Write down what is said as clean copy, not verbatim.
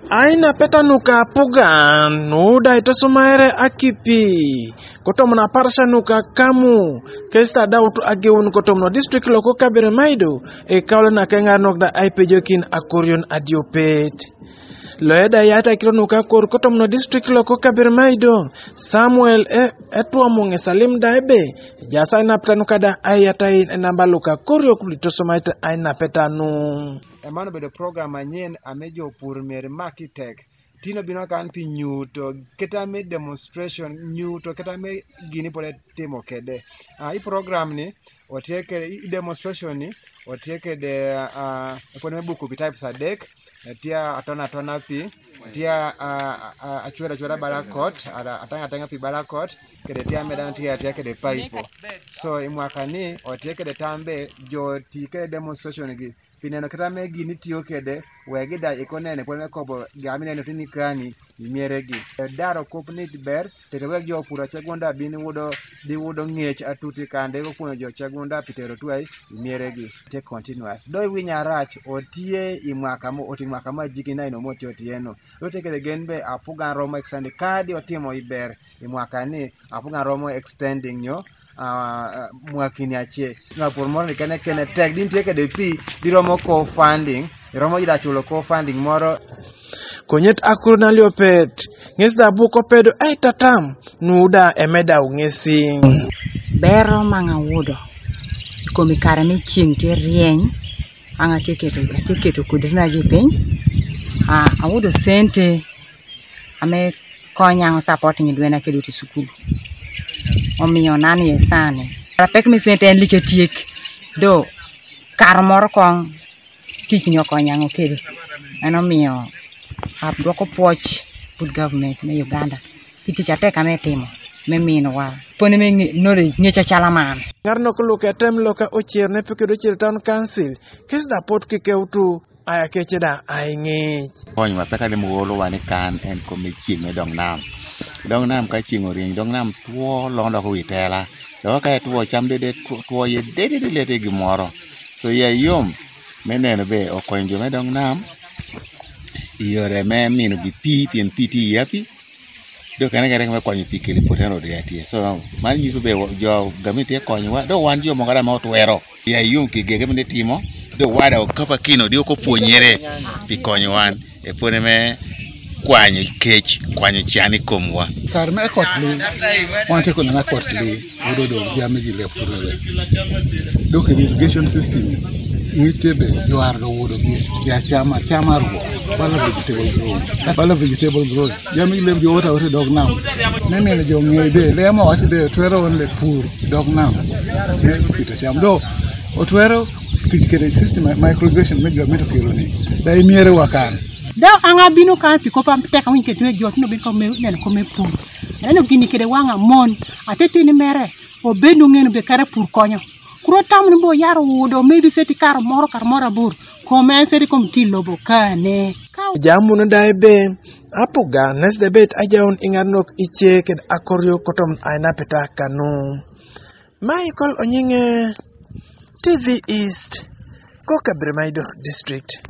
Aina peta nuka pugan nuda ito sumaire akipi kotomna parsha nuka Kaamu kesta dautu ageun kotomno district loko kabere maido e kawlena kenga nokda aipejokin akoryon adiopet loeda yata kiro nuka kor kotomno district loko kabere maido Samuel etwa monge salim daibe jasa ina peta nuka da ayata namba luka koryo kulito sumaite aina peta nu emano bedo program anyen amejo pur mere makitek tino bino kan pi nyuto keta me demonstration nyuto keta me gini pole timo kede i program ni oteke demonstration ni oteke de pone buku bi types adek tia atona pi tia achwera balakot atanga pi balakot kede tia medan tia kede pipe so imwaka ni oteke de tambe jo tike demonstration gi pineno kata me gini tiyo kede wegi da ikonene pone kobo gamine no tini kani imieregi daro kopni ber tete weg jo pura chegunda bini wudo ngech atuti kande go kuno jo chegunda pitero tuai imieregi te continuous do winya rach otie imwaka ma jiki naino moti otieno lote kede genbe apuga romo extending kadi otimo iber imwaka ni apuga romo extending nyo mwakini ache na por moro kene tek din teke de pi diromo co-funding romo ida chulo co-funding moro konyet akurna liopet ngesda buko pedo tatam nuda Emedau ngesi bero manga wudo komi karami ching te rieny anga tiketo kudrina gi piny awudo sente ame konya support ni dwena kedo ti sukulu omiyo nani esane rapek mi sente en liketiek do kar moro kong tikni okonya ngokede ano miyo dwoko puoch put government me Uganda iticha teka metimo memino wa pone me nore ngecha chalaman ngarno ko loka tem loka ochier ne pekedo chier town council kesda pot kikeutu aya kecheda ainge konya mapeka de muolo wane kan en komiching me dong nam ka chingo ring dong nam tuo londo ko witela do ka tuo cham de tuo ye de lete gimoro so ya yom meneno be okonjo me dong nam yore me mino bi pien piti yapi do kana me konyo pikeli poteno de atie so man yuso be jo gamiti konyo wa do wan jo mongara ma otwero ya yom ki gege me timo do wada okapa kino dio ko puonyere pi konyo wan e pone me kwanyo chani komwa kar me kotli wante ko na kotli wodo do jame gi le purore do ke irrigation system ngitebe yo ardo wodo gi ya chama ro bala vegetable growing jame gi le jo wota dog nam nene jo ngebe le ma wati de twero on le pur dog nam ne pita cham do o twero tikere system microirrigation me government of Iraan da imiere wakan da anga bino kan pi ko pam teka win ketne jot no ben ko me nen ko me pur eno gini kede wanga mon atete ni mere o benu ngene be kare pur konyo kuro tam no bo yaro wudo maybe seti kar moro bur ko men seti kom tillo bo kane jamu no daibe apuga nes debet ajaun ingarnok iche ked akoryo kotom aina peta kanu Michael Onyinge TV East Kokabrimaido District